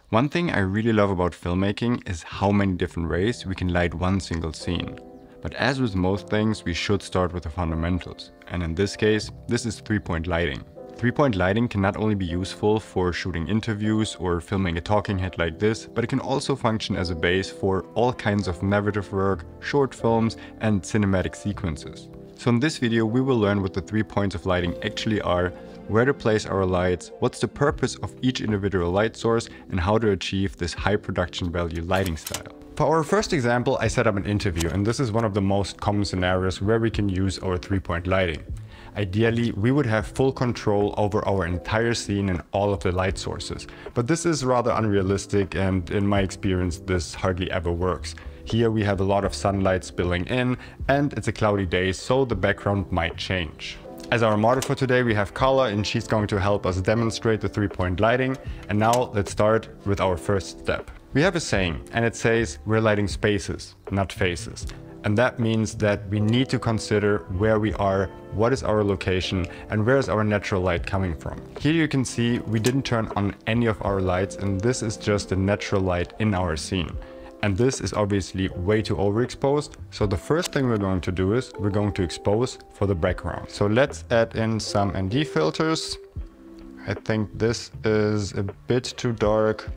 One thing I really love about filmmaking is how many different ways we can light one single scene. But as with most things, we should start with the fundamentals. And in this case, this is three-point lighting. Three-point lighting can not only be useful for shooting interviews or filming a talking head like this, but it can also function as a base for all kinds of narrative work, short films, and cinematic sequences. So in this video, we will learn what the 3 points of lighting actually are, where to place our lights, what's the purpose of each individual light source, and how to achieve this high production value lighting style. For our first example, I set up an interview, and this is one of the most common scenarios where we can use our 3-point lighting. Ideally, we would have full control over our entire scene and all of the light sources, but this is rather unrealistic, and in my experience, this hardly ever works. Here we have a lot of sunlight spilling in, and it's a cloudy day, so the background might change. As our model for today, we have Carla, and she's going to help us demonstrate the 3-point lighting. And now let's start with our first step. We have a saying, and it says we're lighting spaces, not faces. And that means that we need to consider where we are, what is our location, and where is our natural light coming from. Here you can see we didn't turn on any of our lights, and this is just the natural light in our scene. And this is obviously way too overexposed. So the first thing we're going to do is we're going to expose for the background. So let's add in some ND filters. I think this is a bit too dark.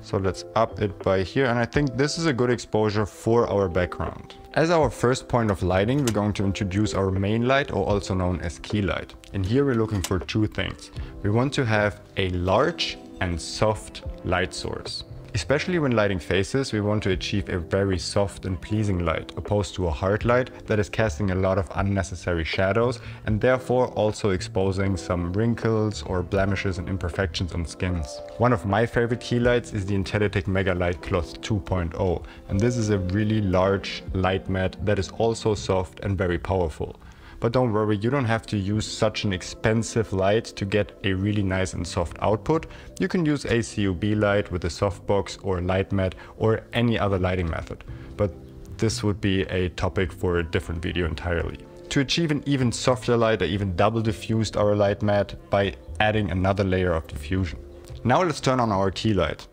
So let's up it by here. And I think this is a good exposure for our background. As our first point of lighting, we're going to introduce our main light, or also known as key light. And here we're looking for two things. We want to have a large and soft light source. Especially when lighting faces, we want to achieve a very soft and pleasing light, opposed to a hard light that is casting a lot of unnecessary shadows and therefore also exposing some wrinkles or blemishes and imperfections on skins. One of my favorite key lights is the Intellitic Mega Light Cloth 2.0, and this is a really large light mat that is also soft and very powerful. But don't worry, you don't have to use such an expensive light to get a really nice and soft output. You can use a CUB light with a softbox or light mat or any other lighting method. But this would be a topic for a different video entirely. To achieve an even softer light, I even double diffused our light mat by adding another layer of diffusion. Now let's turn on our key light.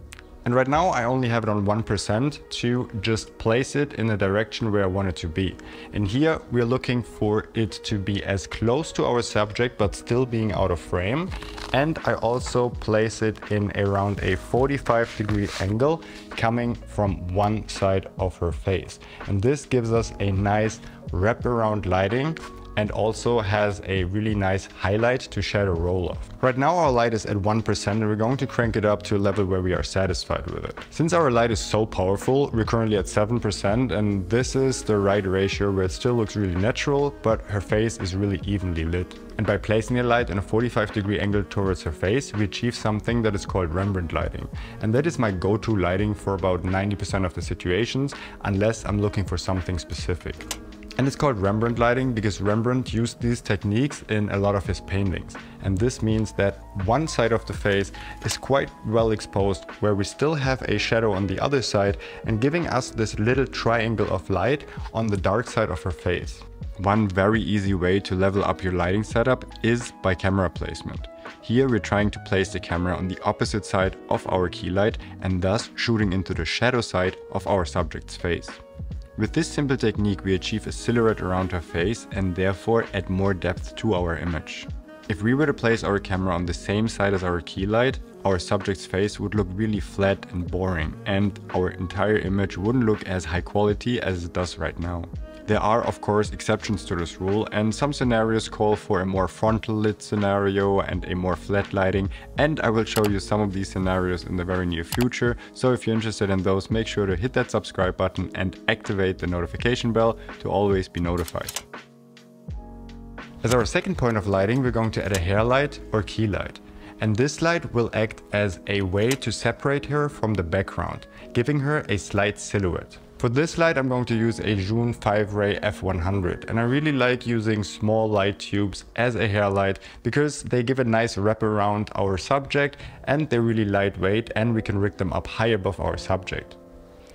And right now I only have it on 1% to just place it in the direction where I want it to be. And here we're looking for it to be as close to our subject but still being out of frame. And I also place it in around a 45-degree angle coming from one side of her face. And this gives us a nice wraparound lighting and also has a really nice highlight to shadow roll off. Right now our light is at 1% and we're going to crank it up to a level where we are satisfied with it. Since our light is so powerful, we're currently at 7%, and this is the right ratio where it still looks really natural, but her face is really evenly lit. And by placing the light in a 45-degree angle towards her face, we achieve something that is called Rembrandt lighting. And that is my go-to lighting for about 90% of the situations, unless I'm looking for something specific. And it's called Rembrandt lighting because Rembrandt used these techniques in a lot of his paintings. And this means that one side of the face is quite well exposed, where we still have a shadow on the other side and giving us this little triangle of light on the dark side of her face. One very easy way to level up your lighting setup is by camera placement. Here we're trying to place the camera on the opposite side of our key light and thus shooting into the shadow side of our subject's face. With this simple technique, we achieve a silhouette around her face and therefore add more depth to our image. If we were to place our camera on the same side as our key light, our subject's face would look really flat and boring, and our entire image wouldn't look as high quality as it does right now. There are of course exceptions to this rule, and some scenarios call for a more frontal lit scenario and a more flat lighting, and I will show you some of these scenarios in the very near future. So if you're interested in those, make sure to hit that subscribe button and activate the notification bell to always be notified. As our second point of lighting, we're going to add a hair light or key light. And this light will act as a way to separate her from the background, giving her a slight silhouette. For this light I'm going to use a Joon 5-ray f100, and I really like using small light tubes as a hair light because they give a nice wrap around our subject and they're really lightweight and we can rig them up high above our subject.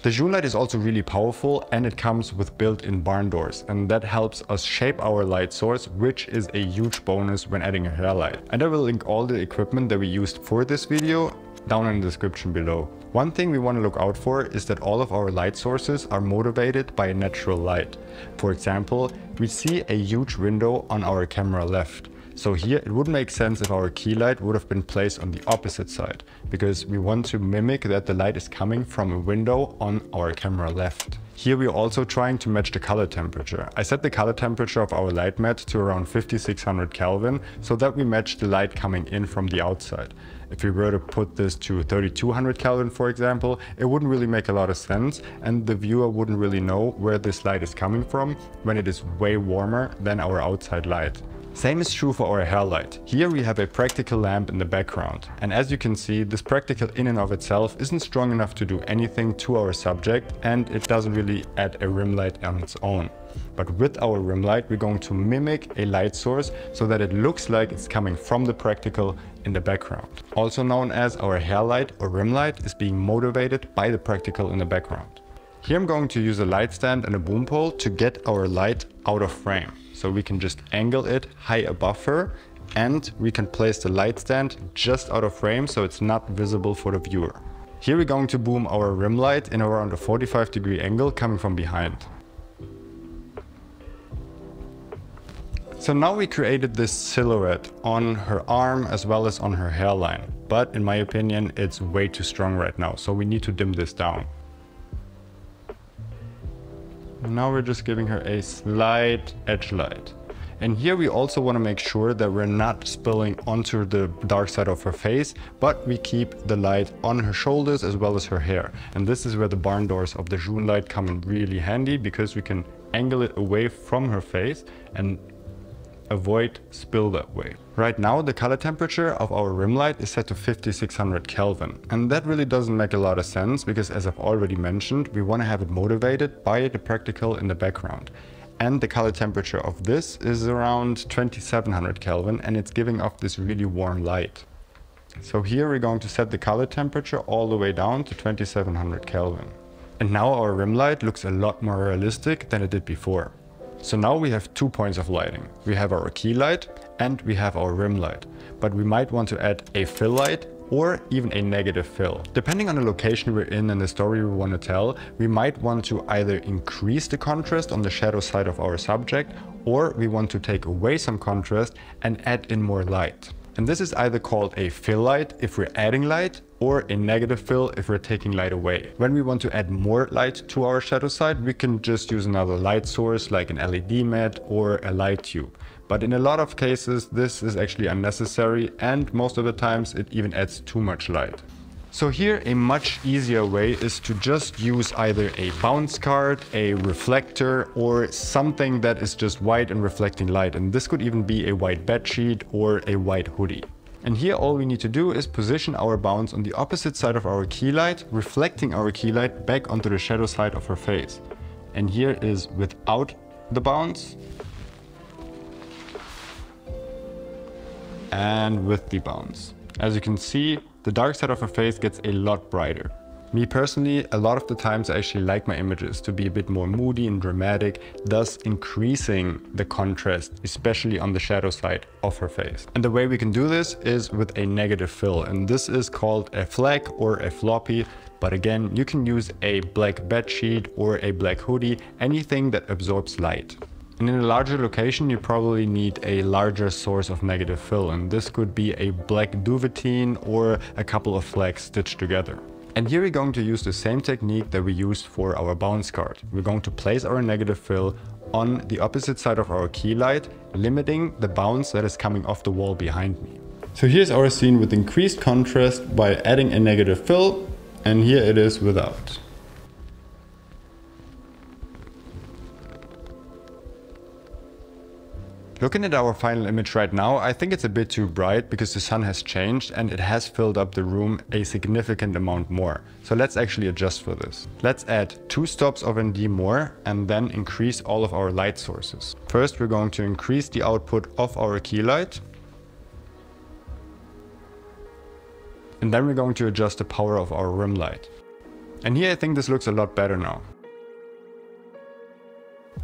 The Joon light is also really powerful and it comes with built-in barn doors, and that helps us shape our light source, which is a huge bonus when adding a hair light. And I will link all the equipment that we used for this video down in the description below. One thing we want to look out for is that all of our light sources are motivated by natural light. For example, we see a huge window on our camera left. So here it would make sense if our key light would have been placed on the opposite side, because we want to mimic that the light is coming from a window on our camera left. Here we are also trying to match the color temperature. I set the color temperature of our light mat to around 5600 Kelvin so that we match the light coming in from the outside. If we were to put this to 3200 Kelvin, for example, it wouldn't really make a lot of sense and the viewer wouldn't really know where this light is coming from when it is way warmer than our outside light. Same is true for our hair light. Here we have a practical lamp in the background, and as you can see, this practical in and of itself isn't strong enough to do anything to our subject, and it doesn't really add a rim light on its own. But with our rim light, we're going to mimic a light source so that it looks like it's coming from the practical in the background. Also known as our hair light or rim light is being motivated by the practical in the background. Here I'm going to use a light stand and a boom pole to get our light out of frame. So we can just angle it high above her and we can place the light stand just out of frame so it's not visible for the viewer. Here we're going to boom our rim light in around a 45-degree angle coming from behind. So now we created this silhouette on her arm as well as on her hairline. But in my opinion, it's way too strong right now, so we need to dim this down. Now we're just giving her a slight edge light. And here we also want to make sure that we're not spilling onto the dark side of her face, but we keep the light on her shoulders as well as her hair. And this is where the barn doors of the Joon light come in really handy, because we can angle it away from her face and avoid spill that way. Right now the color temperature of our rim light is set to 5600 Kelvin, and that really doesn't make a lot of sense because, as I've already mentioned, we want to have it motivated by the practical in the background. And the color temperature of this is around 2700 Kelvin and it's giving off this really warm light. So here we're going to set the color temperature all the way down to 2700 Kelvin. And now our rim light looks a lot more realistic than it did before. So now we have 2 points of lighting. We have our key light and we have our rim light. But we might want to add a fill light or even a negative fill. Depending on the location we're in and the story we want to tell, we might want to either increase the contrast on the shadow side of our subject, or we want to take away some contrast and add in more light. And this is either called a fill light if we're adding light, or a negative fill if we're taking light away. When we want to add more light to our shadow side, we can just use another light source like an LED mat or a light tube. But in a lot of cases, this is actually unnecessary, and most of the times it even adds too much light. So here a much easier way is to just use either a bounce card, a reflector, or something that is just white and reflecting light. And this could even be a white bedsheet or a white hoodie. And here all we need to do is position our bounce on the opposite side of our key light, reflecting our key light back onto the shadow side of her face. And here is without the bounce and with the bounce. As you can see, the dark side of her face gets a lot brighter. Me personally, a lot of the times I actually like my images to be a bit more moody and dramatic, thus increasing the contrast, especially on the shadow side of her face. And the way we can do this is with a negative fill, and this is called a fleck or a floppy. But again, you can use a black bedsheet or a black hoodie, anything that absorbs light. And in a larger location, you probably need a larger source of negative fill, and this could be a black duvetine or a couple of flecks stitched together. And here we're going to use the same technique that we used for our bounce card. We're going to place our negative fill on the opposite side of our key light, limiting the bounce that is coming off the wall behind me. So here's our scene with increased contrast by adding a negative fill, and here it is without. Looking at our final image right now, I think it's a bit too bright because the sun has changed and it has filled up the room a significant amount more. So let's actually adjust for this. Let's add 2 stops of ND more and then increase all of our light sources. First, we're going to increase the output of our key light. And then we're going to adjust the power of our rim light. And here I think this looks a lot better now.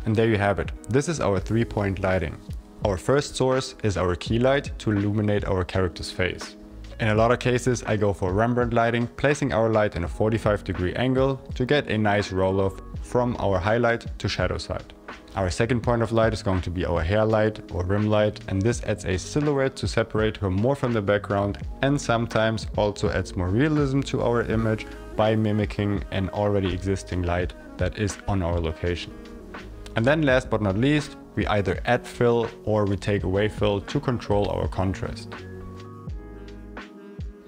And there you have it. This is our 3-point lighting. Our first source is our key light to illuminate our character's face. In a lot of cases, I go for Rembrandt lighting, placing our light in a 45-degree angle to get a nice roll-off from our highlight to shadow side. Our second point of light is going to be our hair light or rim light, and this adds a silhouette to separate her more from the background and sometimes also adds more realism to our image by mimicking an already existing light that is on our location. And then last but not least, we either add fill or we take away fill to control our contrast.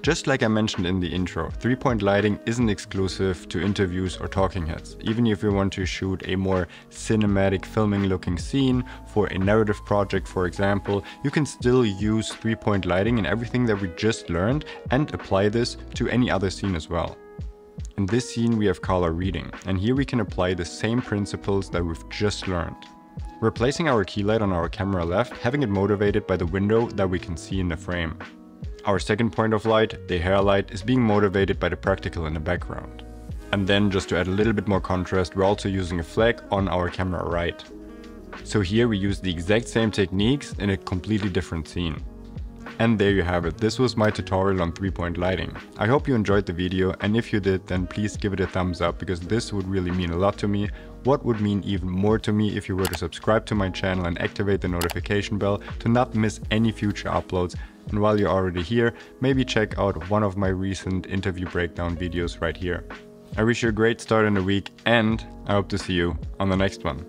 Just like I mentioned in the intro, 3-point lighting isn't exclusive to interviews or talking heads. Even if you want to shoot a more cinematic filming looking scene for a narrative project, for example, you can still use 3-point lighting in everything that we just learned and apply this to any other scene as well. In this scene we have color reading, and here we can apply the same principles that we've just learned. We're placing our key light on our camera left, having it motivated by the window that we can see in the frame. Our second point of light, the hair light, is being motivated by the practical in the background. And then, just to add a little bit more contrast, we're also using a flag on our camera right. So here we use the exact same techniques in a completely different scene. And there you have it. This was my tutorial on 3-point lighting. I hope you enjoyed the video, and if you did, then please give it a thumbs up, because this would really mean a lot to me. What would mean even more to me if you were to subscribe to my channel and activate the notification bell to not miss any future uploads. And while you're already here, maybe check out one of my recent interview breakdown videos right here. I wish you a great start in the week, and I hope to see you on the next one.